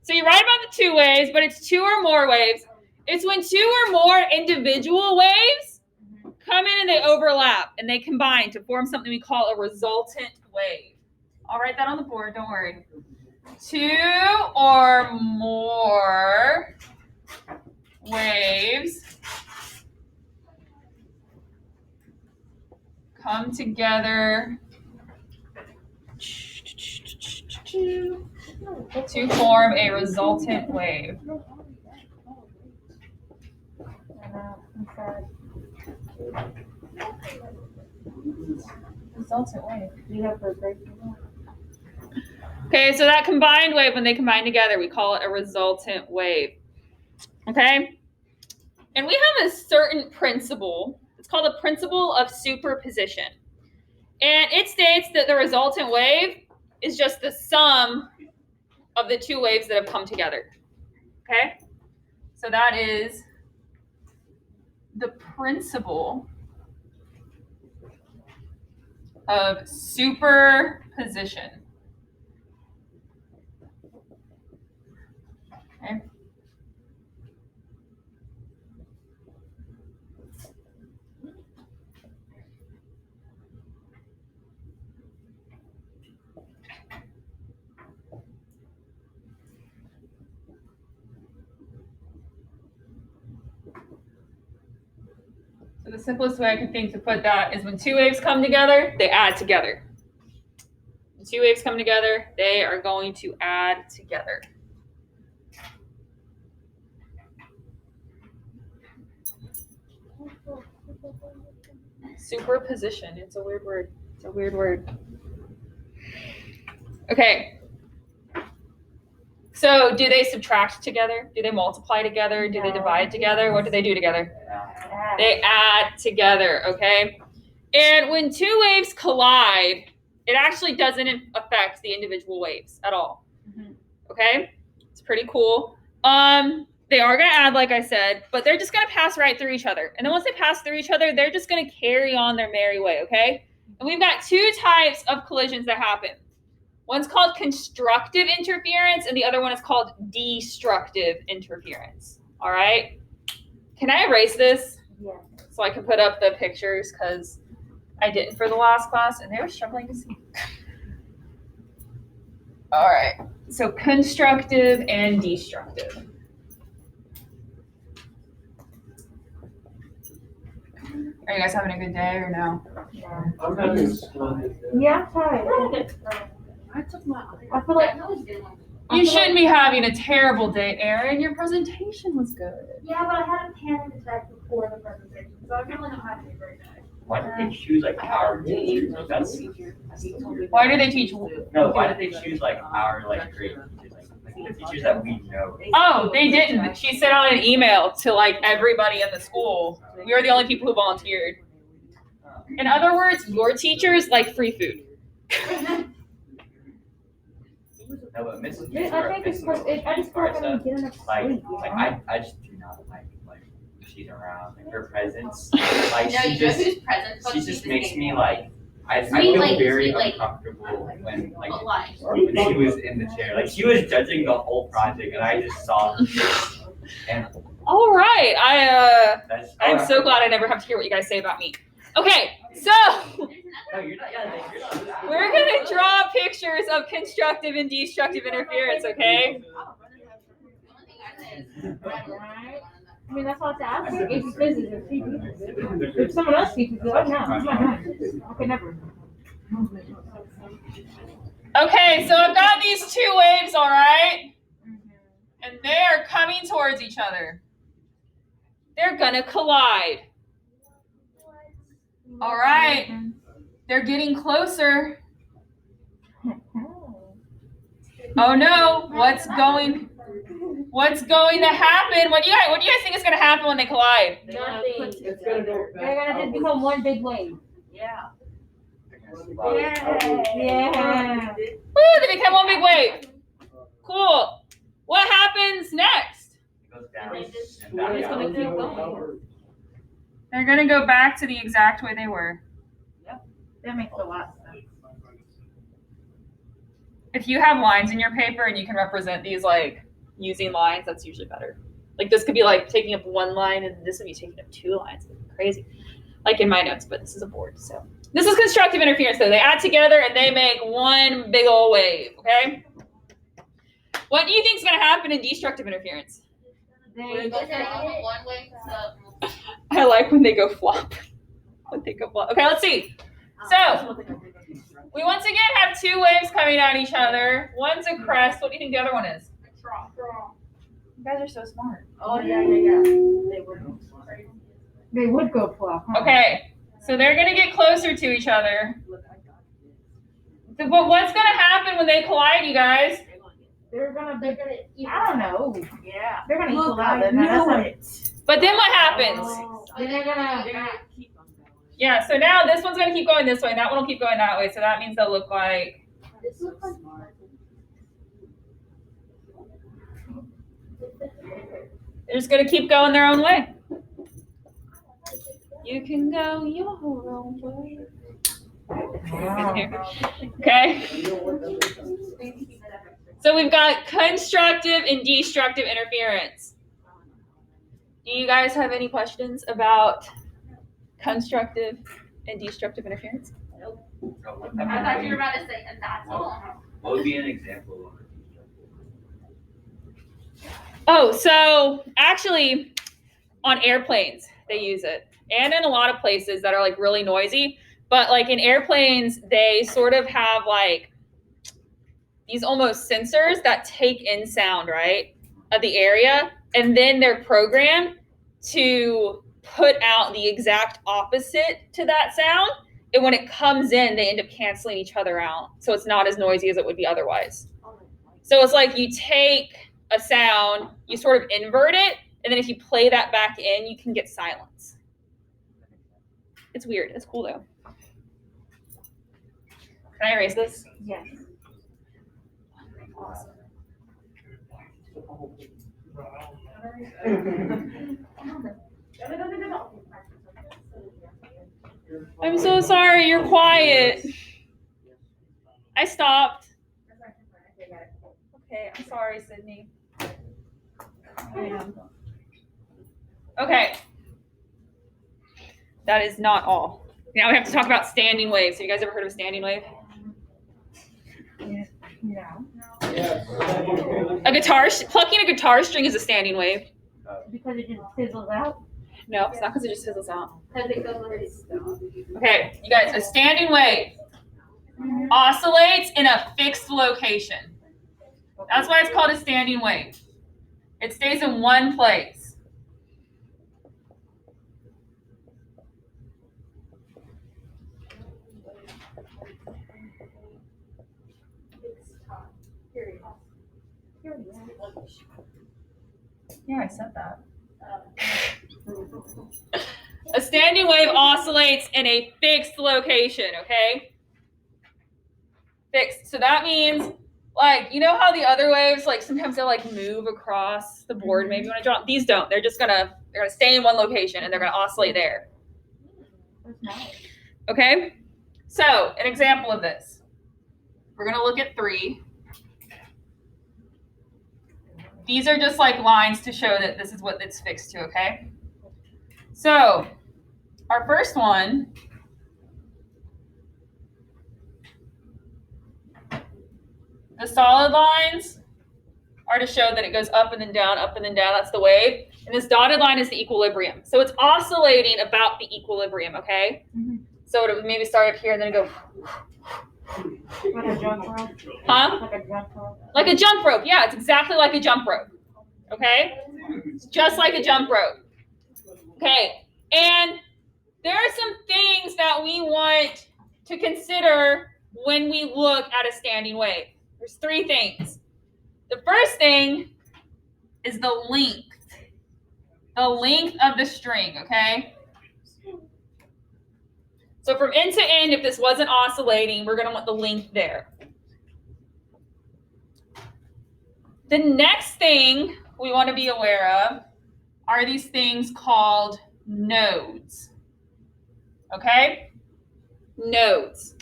So you write about the two waves, but it's two or more waves. It's when two or more individual waves come in and they overlap and they combine to form something we call a resultant wave. I'll write that on the board, don't worry. Two or more waves come together to form a resultant wave. Resultant wave. Okay, so that combined wave, when they combine together, we call it a resultant wave. Okay? And we have a certain principle. It's called the principle of superposition. And it states that the resultant wave is just the sum of the two waves that have come together. Okay? So that is the principle of superposition. Okay? So the simplest way I can think to put that is when two waves come together, they add together. When two waves come together, they are going to add together. Superposition. It's a weird word. It's a weird word. Okay. So do they subtract together? Do they multiply together? Do they divide together? What do they do together? They add together, okay? And when two waves collide, it actually doesn't affect the individual waves at all. Okay? It's pretty cool. They are going to add, like I said, but they're just going to pass right through each other. And then once they pass through each other, they're just going to carry on their merry way, okay? And we've got two types of collisions that happen. One's called constructive interference, and the other one is called destructive interference. All right? Can I erase this? Yeah. So I can put up the pictures, because I didn't for the last class, and they were struggling to see. All right. So constructive and destructive. Are you guys having a good day or no? I'm having a splendid day. Yeah, I'm tired. I feel like You shouldn't be having a terrible day, Erin. Your presentation was good. yeah, but I had a panic attack before the presentation, so I really don't have to be very nice. Why did they choose like our teachers? That's Why do they teach? no. Why did they choose like our like great teachers, like the teachers that we know? Oh, they didn't. She sent out an email to like everybody in the school. We were the only people who volunteered. In other words, your teachers like free food. No, but Mrs. I think it's because I just feel like I'm getting enough like sleep. I just do not like she's around. Like her presence, like No, she you know just whose presence she was just she makes thinking? me like I Sweet feel lady, very sweet lady. uncomfortable when like But why? when she was in the chair. Like she was judging the whole project, and I just saw her face. And All right. that's I'm so glad I never have to hear what you guys say about me. Okay, so No, you're not. Yeah, like, you're not. we're gonna draw pictures of constructive and destructive interference, okay? I mean, that's all I have to ask. If physics, if she teaches it. If someone else teaches it, I'm not. Okay, never. Okay, so I've got these two waves, all right? And they are coming towards each other. They're gonna collide. All right. They're getting closer. Oh no, what's going to happen? What do you guys think is gonna happen when they collide? Nothing. It's gonna go back. They're gonna just become one big wave. Yeah. Yeah. Woo, they become one big wave. Cool. What happens next? It goes down and It's back gonna out. keep going. They're gonna go back to the exact way they were. That makes a lot of sense. If you have lines in your paper and you can represent these like using lines, that's usually better. Like this could be like taking up one line and this would be taking up 2 lines. Crazy. Like in my notes, but this is a board. So this is constructive interference. So they add together and they make one big old wave, okay? What do you think is going to happen in destructive interference? They I like when they go flop. When they go flop. Okay, let's see. So we once again have 2 waves coming at each other. One's a crest. What do you think the other one is? You guys are so smart. Oh, yeah. They would go flop. Huh? Okay, so they're going to get closer to each other. So, but what's going to happen when they collide, you guys? They're gonna. I don't know. Yeah. They're gonna Look, equal out. I knew it. But then what happens? Then they're gonna. Keep on going. Yeah, so now this one's going to keep going this way, and that one will keep going that way. So that means they'll look like, they're just going to keep going their own way. You can go your own way. Okay? So we've got constructive and destructive interference. Do you guys have any questions about constructive and destructive interference? I thought you were about to say, and that's all. What would be an example of it? Oh, so actually on airplanes, they use it. And in a lot of places that are like really noisy. But like in airplanes, they sort of have like these almost sensors that take in sound, right, of the area. And then they're programmed to put out the exact opposite to that sound. And when it comes in, they end up canceling each other out. So it's not as noisy as it would be otherwise. So it's like you take a sound, you sort of invert it, and then if you play that back in, you can get silence. It's weird. It's cool though. Can I erase this? Yes. Awesome. I'm so sorry. You're quiet. I stopped. Okay, I'm sorry, Sydney. I am. Okay. That is not all. Now we have to talk about standing waves. Have you guys ever heard of a standing wave? No. Plucking a guitar string is a standing wave. Because it just fizzles out. No, it's not because it just fizzles out. Because it goes already stone. Okay, you guys, a standing wave oscillates in a fixed location. That's why it's called a standing wave. It stays in one place. Yeah, I said that. A standing wave oscillates in a fixed location, okay? Fixed. So that means, like, you know how the other waves, like, sometimes they'll, like, move across the board maybe when I draw? These don't. They're gonna stay in one location, and they're gonna oscillate there. Okay? So, an example of this. We're gonna look at 3. These are just like lines to show that this is what it's fixed to, okay? So, our first one, the solid lines are to show that it goes up and then down, that's the wave. And this dotted line is the equilibrium. So it's oscillating about the equilibrium, okay? Mm-hmm. So it would maybe start up here and then go. Like a jump rope? Huh? Like a jump rope? Like a jump rope. Yeah, it's exactly like a jump rope. Okay? It's just like a jump rope. Okay. And there are some things that we want to consider when we look at a standing wave. There's 3 things. The first thing is the length. The length of the string, okay? So from end to end, if this wasn't oscillating, we're going to want the length there. The next thing we want to be aware of are these things called nodes. Okay? Nodes.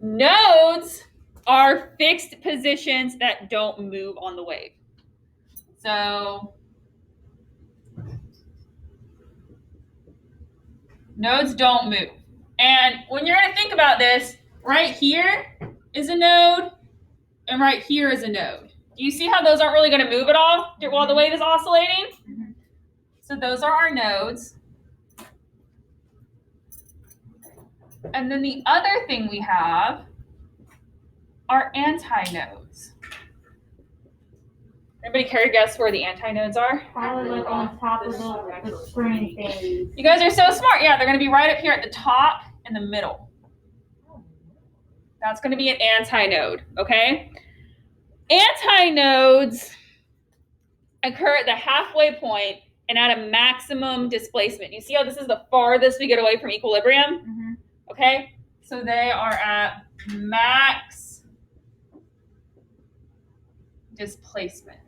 Nodes are fixed positions that don't move on the wave. So nodes don't move. And when you're going to think about this, right here is a node, and right here is a node. Do you see how those aren't really going to move at all while the wave is oscillating? Mhm. So those are our nodes. And then the other thing we have are antinodes. Anybody care to guess where the antinodes are? Probably like on top of the string thing. You guys are so smart. Yeah, they're going to be right up here at the top in the middle. That's going to be an antinode, okay? Antinodes occur at the halfway point and at a maximum displacement. You see how this is the farthest we get away from equilibrium? Mhm. Okay, so they are at max displacement.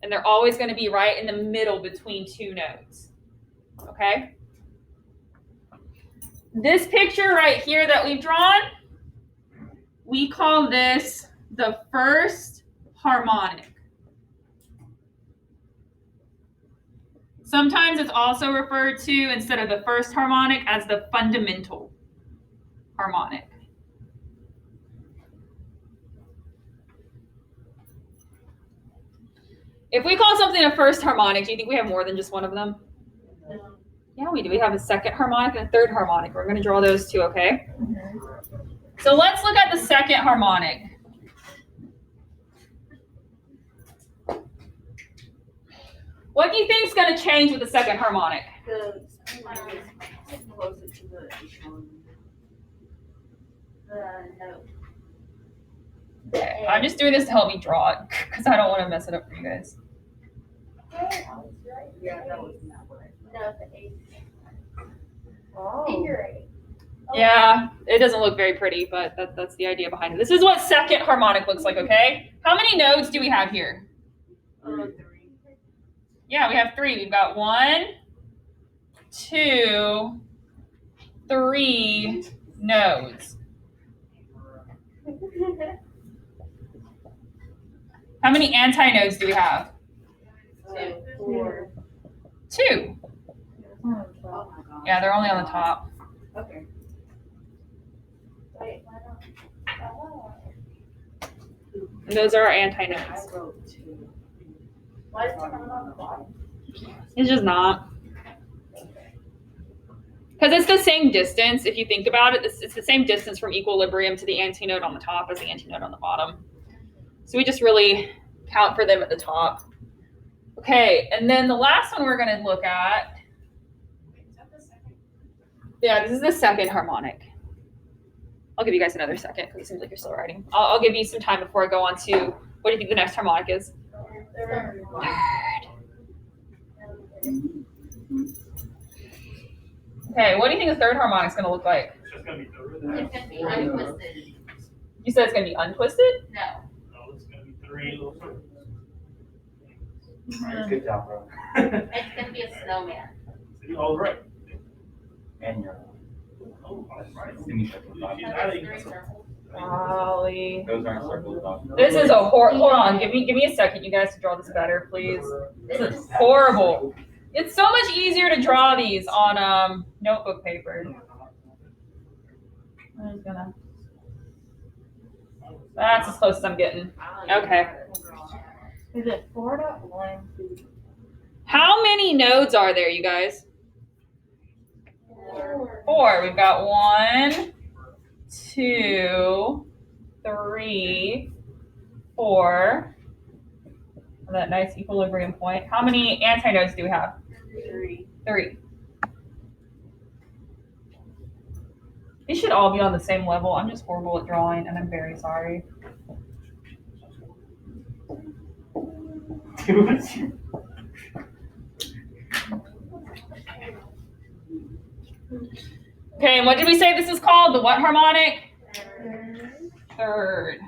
And they're always going to be right in the middle between two nodes. Okay? This picture right here that we've drawn, we call this the first harmonic. Sometimes it's also referred to, instead of the first harmonic, as the fundamental harmonic. If we call something a first harmonic, do you think we have more than just one of them? Yeah, we do. We have a second harmonic and a third harmonic. We're going to draw those two, okay? So let's look at the second harmonic. What do you think is going to change with the second harmonic? The closer to No. Okay, I'm just doing this to help me draw it because I don't want to mess it up for you guys. yeah, that was not right. No, the eight. Oh. Figure eight. Yeah, it doesn't look very pretty, but that's the idea behind it. This is what second harmonic looks like, okay? How many nodes do we have here? 3. Yeah, we have 3. We've got 1, 2, 3 nodes. How many antinodes do we have? 4. 2. Oh my god. Yeah, they're only on the top. Okay. Wait, why not? Oh. And those are our I antinodes. wrote 2. Why is it not on the bottom? It's just not. Because it's the same distance, if you think about it. It's the same distance from equilibrium to the antinode on the top as the antinode on the bottom. So we just really count for them at the top. Okay, and then the last one we're going to look at. Yeah, this is the second harmonic. I'll give you guys another second because it seems like you're still writing. I'll give you some time before I go on to, what do you think the next harmonic is? Third. Okay, what do you think the third harmonic is going to look like? It's gonna be untwisted. You said it's going to be untwisted? No. No, it's gonna be 3 little circles. Good job, bro. It's gonna be a snowman. All right. And you're. Oh, that's right. She's adding Three circles. Golly. Those aren't circles, though. This is a hold on, give me a second, you guys, to draw this better, please. This is horrible. It's so much easier to draw these on notebook paper. I'm just gonna. That's as close as I'm getting. Okay. Is it 4.1? How many nodes are there, you guys? 4. We've got 1, 2, 3, 4. That nice equilibrium point. How many antinodes do we have? 3. These should all be on the same level. I'm just horrible at drawing, and I'm very sorry. Okay, and what did we say this is called? The what harmonic? Third.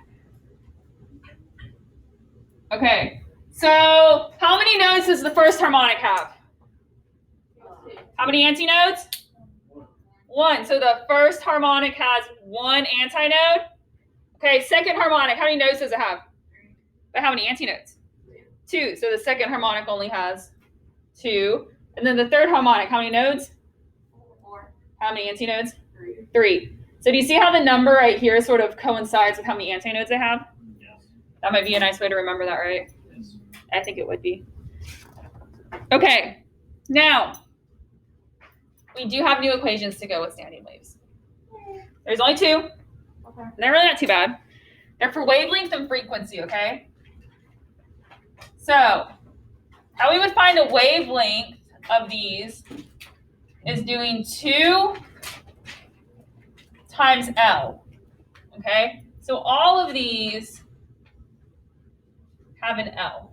Okay, so how many nodes does the first harmonic have? How many antinodes? 1. So the first harmonic has 1 antinode. Okay, second harmonic, how many nodes does it have? But how many antinodes? 2. So the second harmonic only has 2. And then the third harmonic, how many nodes? 4. How many antinodes? 3. 3. So do you see how the number right here sort of coincides with how many antinodes they have? Yes. That might be a nice way to remember that, right? Yes. I think it would be. Okay, now we do have new equations to go with standing waves. There's only 2. Okay. And they're really not too bad. They're for wavelength and frequency, okay? So, how we would find a wavelength of these is doing 2 times L, okay? So all of these have an L.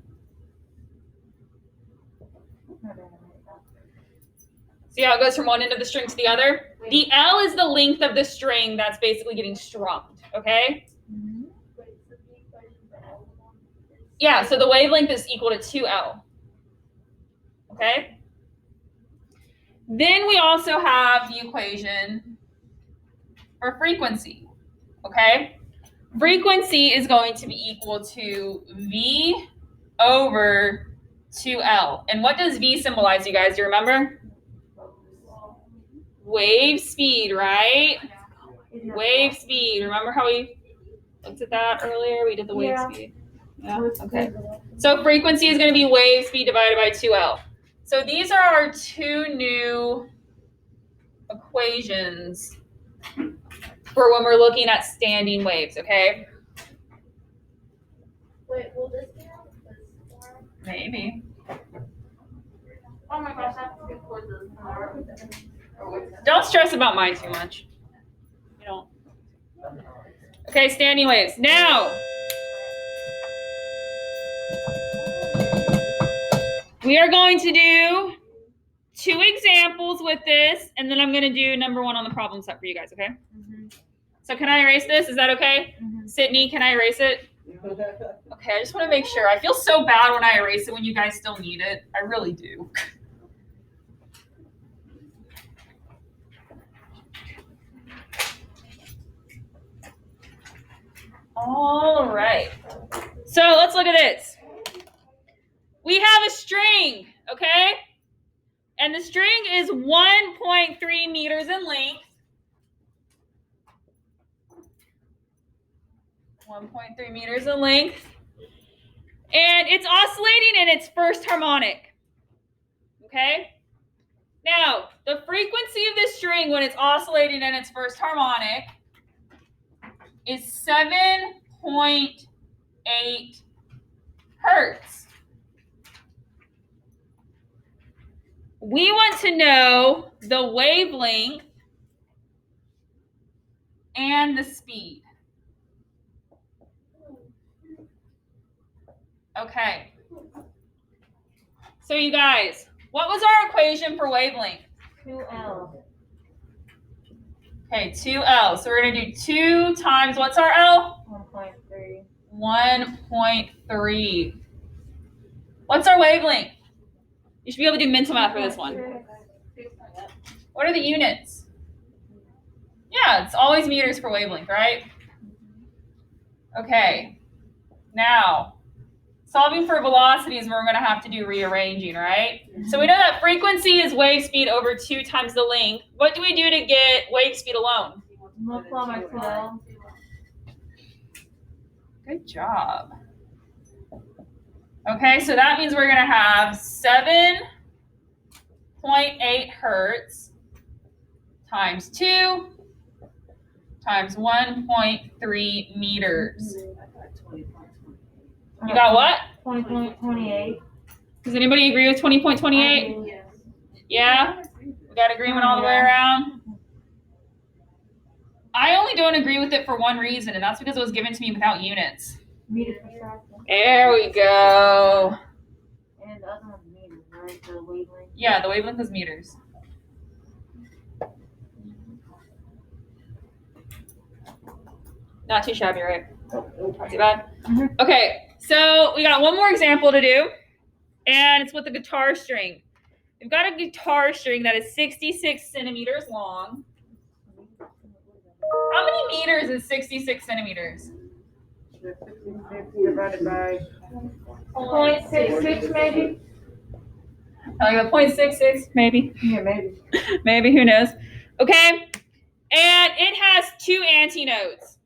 See how it goes from one end of the string to the other? The L is the length of the string that's basically getting strummed, okay? Yeah, so the wavelength is equal to 2L, okay? Then we also have the equation for frequency, okay? Frequency is going to be equal to V over 2L. And what does V symbolize, you guys? Do you remember? Wave speed, right? Wave speed. Remember how we looked at that earlier? We did the wave Yeah. speed. Yeah, okay. So frequency is going to be wave speed divided by 2L. So these are our 2 new equations for when we're looking at standing waves, okay? Wait, will this be out this tomorrow? Maybe. Oh my gosh, I have to do quizzes tomorrow. Don't stress about mine too much. You don't. Okay, standing waves. Now, we are going to do 2 examples with this, and then I'm going to do number 1 on the problem set for you guys, okay? So can I erase this? Is that okay? Sydney, can I erase it? Okay, I just want to make sure. I feel so bad when I erase it when you guys still need it. I really do. All right. So let's look at this. We have a string, okay? And the string is 1.3 meters in length. 1.3 meters in length. And it's oscillating in its first harmonic. Okay? Now, the frequency of this string when it's oscillating in its first harmonic is 7.8 hertz. We want to know the wavelength and the speed. Okay. So you guys, what was our equation for wavelength? 2L. Okay, 2L. So we're going to do 2 times, what's our L? 1.3. 1.3. What's our wavelength? You should be able to do mental math for this one. What are the units? Yeah, it's always meters per wavelength, right? Okay. Now, solving for velocities, we're going to have to do rearranging, right? So we know that frequency is wave speed over 2 times the length. What do we do to get wave speed alone? Multiply by 2L. Good job. Okay, so that means we're going to have 7.8 hertz times 2 times 1.3 meters. You got what? 20.28. Does anybody agree with 20.28? Yes. Yeah? We got agreement all the way around? I only don't agree with it for one reason, and that's because it was given to me without units. Meters per second. There we go. And the other one's meters, right? The wavelength. Yeah, the wavelength is meters. Not too shabby, right? Not too bad. Mhm. Okay, so we got one more example to do, and it's with a guitar string. We've got a guitar string that is 66 centimeters long. How many meters is 66 centimeters? Divided by .66 maybe? Like a 0.66, maybe. Yeah, maybe. Maybe, who knows? Okay. And it has two antinodes.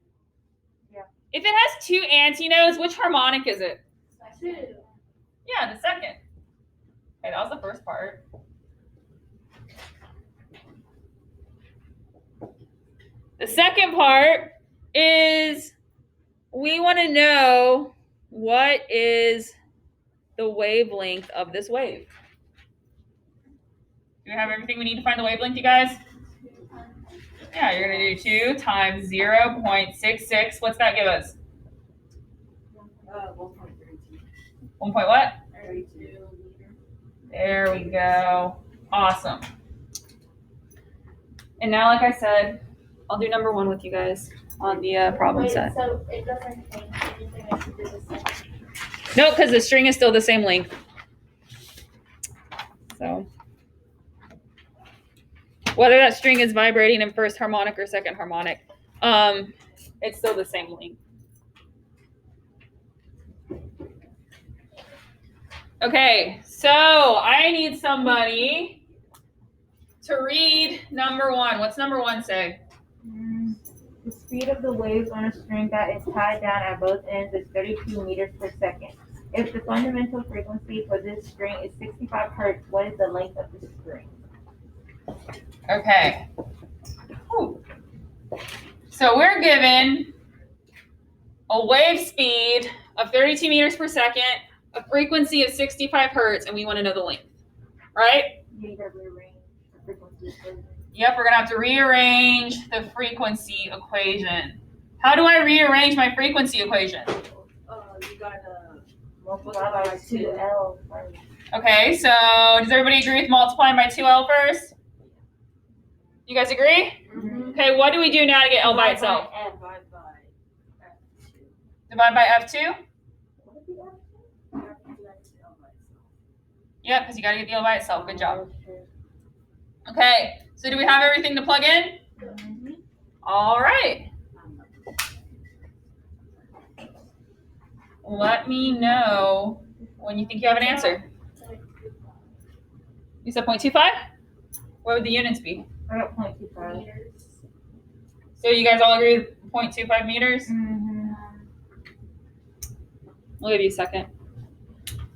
Yeah. If it has two antinodes, which harmonic is it? Two. Yeah, the second. Okay, that was the first part. The second part is we want to know what is the wavelength of this wave. Do we have everything we need to find the wavelength, you guys? Yeah, you're going to do 2 times 0.66. What's that give us? 1.32. 1 point what? 32 meters. There we go. Awesome. And now, like I said, I'll do number 1 with you guys on the problem Wait, set. so it doesn't change anything, I should do the same. No, because the string is still the same length. So whether that string is vibrating in first harmonic or second harmonic, it's still the same length. Okay, so I need somebody to read number 1. What's number 1 say? The speed of the waves on a string that is tied down at both ends is 32 meters per second. If the fundamental frequency for this string is 65 hertz, what is the length of the string? Okay. Whew. So we're given a wave speed of 32 meters per second, a frequency of 65 hertz, and we want to know the length, right? You need to rearrange the frequency equation. Yep, we're going to have to rearrange the frequency equation. How do I rearrange my frequency equation? You gotta Multiply by 2L. Okay, so does everybody agree with multiplying by 2L first? You guys agree? Okay, what do we do now to get L by itself? divide by F2. Divide by F2? Yep, because you got to get the L by itself. Good job. Okay, so do we have everything to plug in? All right. Let me know when you think you have an answer. You said 0.25? What would the units be? I got 0.25. So you guys all agree with 0.25 meters? Mm-hmm. We'll give you a second.